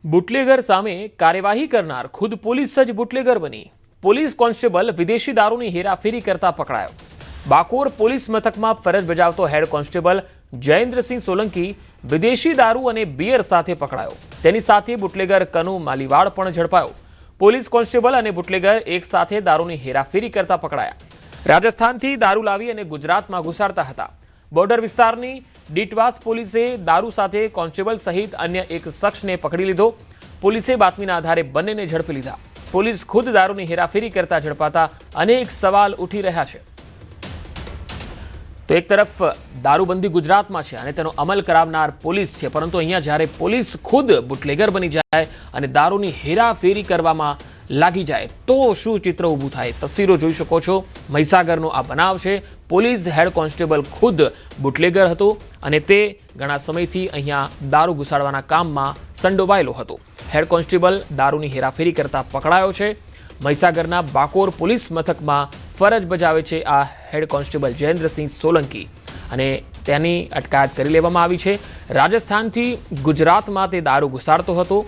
Bootlegger સામે કાર્યવાહી કરનાર ખુદ પોલીસ જ બુટલેગર બની પોલીસ કોન્સ્ટેબલ વિદેશી દારૂની હેરાફેરી કરતા પકડાયો। બાકોર પોલીસ મથકમાં ફરજ બજાવતો હેડ કોન્સ્ટેબલ જયેન્દ્રસિંહ સોલંકી વિદેશી દારૂ અને બિયર સાથે પકડાયો। તેની સાથે બુટલેગર કનુ માલીવાડ પણ ઝડપાયો। પોલીસ કોન્સ્ટેબલ અને બુટલેગર એક સાથે દારૂની હેરાફેરી કરતા પકડાયા। રાજસ્થાનથી દારૂ લાવી અને ગુજરાતમાં ઘુસાડતા હતા। બોર્ડર વિસ્તારની ડીટવાસ પોલીસે દારૂ સાથે કોન્સ્ટેબલ સહિત અન્ય એક શખ્સને પકડી લીધો। પોલીસે બાતમીના આધારે બંનેને ઝડપી લીધા। પોલીસ ખુદ દારૂની હેરાફેરી કરતા ઝડપાતા અનેક સવાલ ઉઠી રહ્યા છે। તો એક તરફ દારૂબંધી ગુજરાતમાં છે અને તેનો અમલ કરાવનાર પોલીસ છે, પરંતુ અહીંયા જ્યારે પોલીસ ખુદ બુટલેગર બની જાય અને દારૂની હેરાફેરી કરવામાં લાગી જાય તો શું ચિત્ર ઊભું થાય। તસવીરો જોઈ શકો છો। મહીસાગરનો આ બનાવ છે। પોલીસ હેડ કોન્સ્ટેબલ ખુદ બુટલેગર હતો અને તે ઘણા સમયથી અહીંયા દારૂ ઘુસાડવાના કામમાં સંડોવાયેલો હતો। હેડ કોન્સ્ટેબલ દારૂની હેરાફેરી કરતા પકડાયો છે। મહીસાગરના બાકોર પોલીસ મથકમાં ફરજ બજાવે છે આ હેડ કોન્સ્ટેબલ જયેન્દ્રસિંહ સોલંકી અને તેની અટકાયત કરી લેવામાં આવી છે। રાજસ્થાનથી ગુજરાતમાં તે દારૂ ઘુસાડતો હતો।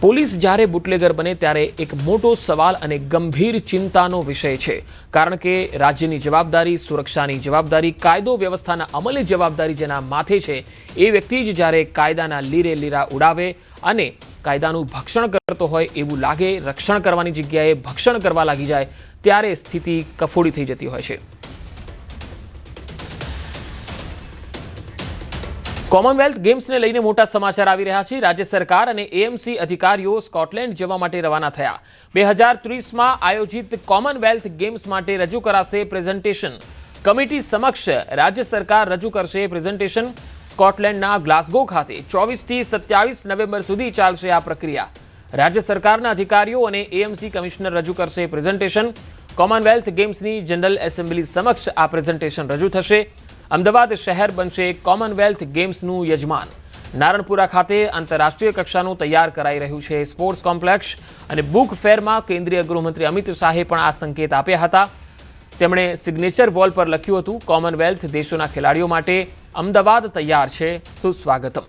પોલીસ જ્યારે બુટલેગર બને ત્યારે એક મોટો સવાલ અને ગંભીર ચિંતાનો વિષય છે, કારણ કે રાજ્યની જવાબદારી, સુરક્ષાની જવાબદારી, કાયદો વ્યવસ્થાના અમલની જવાબદારી જેના માથે છે એ વ્યક્તિ જ જ્યારે કાયદાના લીરે લીરા ઉડાવે અને કાયદાનું ભક્ષણ કરતો હોય એવું લાગે, રક્ષણ કરવાની જગ્યાએ ભક્ષણ કરવા લાગી જાય ત્યારે સ્થિતિ કફોડી થઈ જતી હોય છે। કોમનવેલ્થ ગેમ્સને લઈને મોટા સમાચાર આવી રહ્યા છે। રાજ્ય સરકાર અને એએમસી અધિકારીઓ સ્કોટલેન્ડ જવા માટે રવાના થયા। 2030માં આયોજિત કોમનવેલ્થ ગેમ્સ માટે રજૂ કરાશે પ્રેઝન્ટેશન। કમિટી સમક્ષ રાજ્ય સરકાર રજૂ કરશે પ્રેઝન્ટેશન। સ્કોટલેન્ડના ગ્લાસગો ખાતે 24 થી 27 નવેમ્બર સુધી ચાલશે આ પ્રક્રિયા। રાજ્ય સરકારના અધિકારીઓ અને એએમસી કમિશનર રજૂ કરશે પ્રેઝન્ટેશન। કોમનવેલ્થ ગેમ્સની જનરલ એસેમ્બલી સમક્ષ આ પ્રેઝન્ટેશન રજૂ થશે। અમદાવાદ શહેર બનશે કોમનવેલ્થ ગેમ્સનું યજમાન। નારણપુરા ખાતે આંતરરાષ્ટ્રીય કક્ષાનું તૈયાર કરાઈ રહ્યું છે સ્પોર્ટ્સ કોમ્પ્લેક્સ અને બુક ફેરમાં કેન્દ્રીય ગૃહમંત્રી અમિત શાહે પણ આ સંકેત આપ્યા હતા। તેમણે સિગ્નેચર વોલ પર લખ્યું હતું, કોમનવેલ્થ દેશોના ખેલાડીઓ માટે અમદાવાદ તૈયાર છે, સુસ્વાગતમ।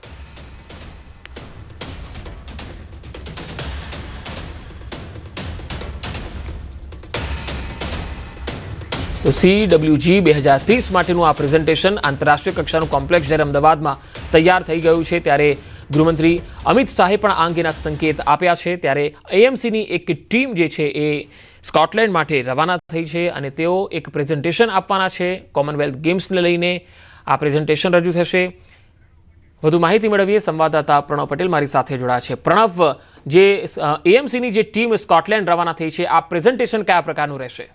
તો CWG 2030 માટેનું આ પ્રેઝન્ટેશન આંતરરાષ્ટ્રીય કક્ષાનું કોમ્પ્લેક્સ જ્યારે અમદાવાદમાં તૈયાર થઈ ગયું છે ત્યારે ગૃહમંત્રી અમિત શાહે પણ આ અંગેના સંકેત આપ્યા છે। ત્યારે એએમસીની એક ટીમ જે છે એ સ્કોટલેન્ડ માટે રવાના થઈ છે અને તેઓ એક પ્રેઝન્ટેશન આપવાના છે। કોમનવેલ્થ ગેમ્સને લઈને આ પ્રેઝન્ટેશન રજૂ થશે। વધુ માહિતી મેળવીએ, સંવાદદાતા પ્રણવ પટેલ મારી સાથે જોડાયા છે। પ્રણવ, જે એએમસીની જે ટીમ સ્કોટલેન્ડ રવાના થઈ છે, આ પ્રેઝન્ટેશન કયા પ્રકારનું રહેશે?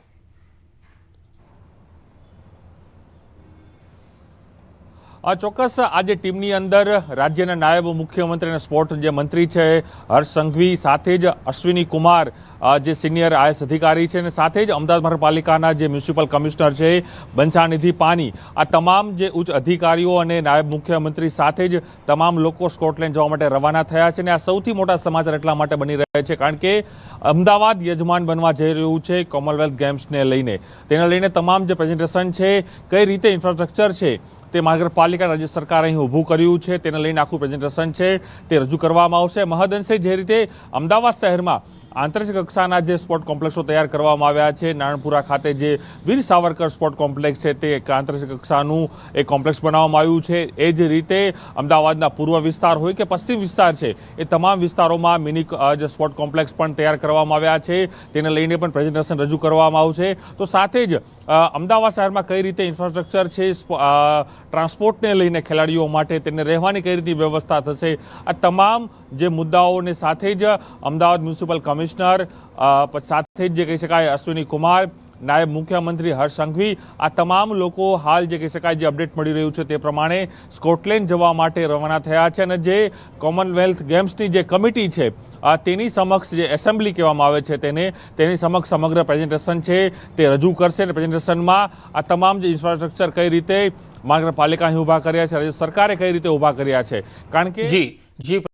ચોક્કસ આજે ટીમની અંદર રાજ્યના નાયબ મુખ્યમંત્રી અને સ્પોર્ટ જે મંત્રી છે હર્ષ સંઘવી, સાથે જ અશ્વિની કુમાર જે સિનિયર આઈએએસ અધિકારી છે અને સાથે જ અમદાવાદ મહાનગરપાલિકાના જે મ્યુનિસિપલ કમિશનર છે બંછાનિધિ પાની, આ તમામ જે ઉચ્ચ અધિકારીઓ અને નાયબ મુખ્યમંત્રી સાથે જ તમામ લોકો સ્કોટલેન્ડ જવા માટે રવાના થયા છે। અને આ સૌથી મોટા સમાચાર એટલા માટે બની રહ્યા છે કારણ કે અમદાવાદ યજમાન બનવા જઈ રહ્યું છે કોમનવેલ્થ ગેમ્સને લઈને। તેને લઈને તમામ જે પ્રેઝન્ટેશન છે, કઈ રીતે ઇન્ફ્રાસ્ટ્રક્ચર છે તે મહાનગરપાલિકા રાજ્ય સરકારે અહીં ઊભું કર્યું છે તેને લઈને આખું પ્રેઝન્ટેશન છે તે રજૂ કરવામાં આવશે। મહદઅંશે જે રીતે અમદાવાદ શહેરમાં આંતરરાષ્ટ્રીય કક્ષાના જે સ્પોર્ટ કોમ્પ્લેક્સો તૈયાર કરવામાં આવ્યા છે, નારણપુરા ખાતે જે વીર સાવરકર સ્પોર્ટ કોમ્પ્લેક્સ છે તે એક આંતરરાષ્ટ્રીય કક્ષાનું એક કોમ્પ્લેક્સ બનાવવામાં આવ્યું છે। એ જ રીતે અમદાવાદના પૂર્વ વિસ્તાર હોય કે પશ્ચિમ વિસ્તાર છે એ તમામ વિસ્તારોમાં મિની જે સ્પોર્ટ કોમ્પ્લેક્સ પણ તૈયાર કરવામાં આવ્યા છે, તેને લઈને પણ પ્રેઝન્ટેશન રજૂ કરવામાં આવશે। તો સાથે જ અમદાવાદ શહેરમાં કઈ રીતે ઇન્ફ્રાસ્ટ્રક્ચર છે, ટ્રાન્સપોર્ટને લઈને ખેલાડીઓ માટે તેને રહેવાની કઈ રીતે વ્યવસ્થા થશે, આ તમામ જે મુદ્દાઓને સાથે જ અમદાવાદ મ્યુનિસિપલ કમિશનર, સાથે જ જે કહી શકાય અશ્વિની કુમાર, નાયબ મુખ્યમંત્રી હર્ષ સંઘવી, આ તમામ લોકો હાલ જે કહી શકાય જે અપડેટ મળી રહ્યું છે તે પ્રમાણે સ્કોટલેન્ડ જવા માટે રવાના થયા છે। અને જે કોમનવેલ્થ ગેમ્સની જે કમિટી છે તેની સમક્ષ જે એસેમ્બલી કહેવામાં આવે છે તેની સમક્ષ સમગ્ર પ્રેઝન્ટેશન છે તે રજૂ કરશે। અને પ્રેઝન્ટેશનમાં આ તમામ જે ઇન્ફ્રાસ્ટ્રક્ચર કઈ રીતે મહાનગરપાલિકા અહીં ઊભા કર્યા છે, રાજ્ય સરકારે કઈ રીતે ઊભા કર્યા છે, કારણ કે જી